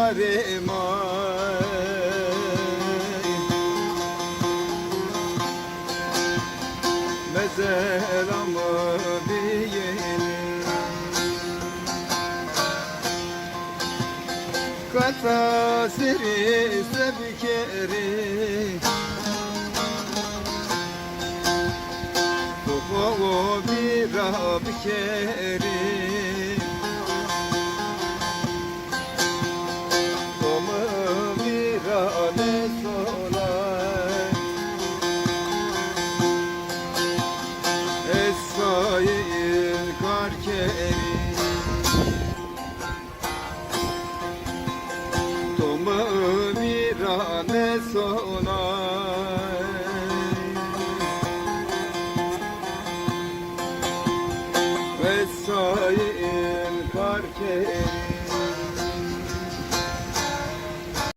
yarim mezelamı biyelim Kata siri sebkeri Tuhu bira bikeri Tomu bira ne solay Esayı karkeri Tomu bira ne solay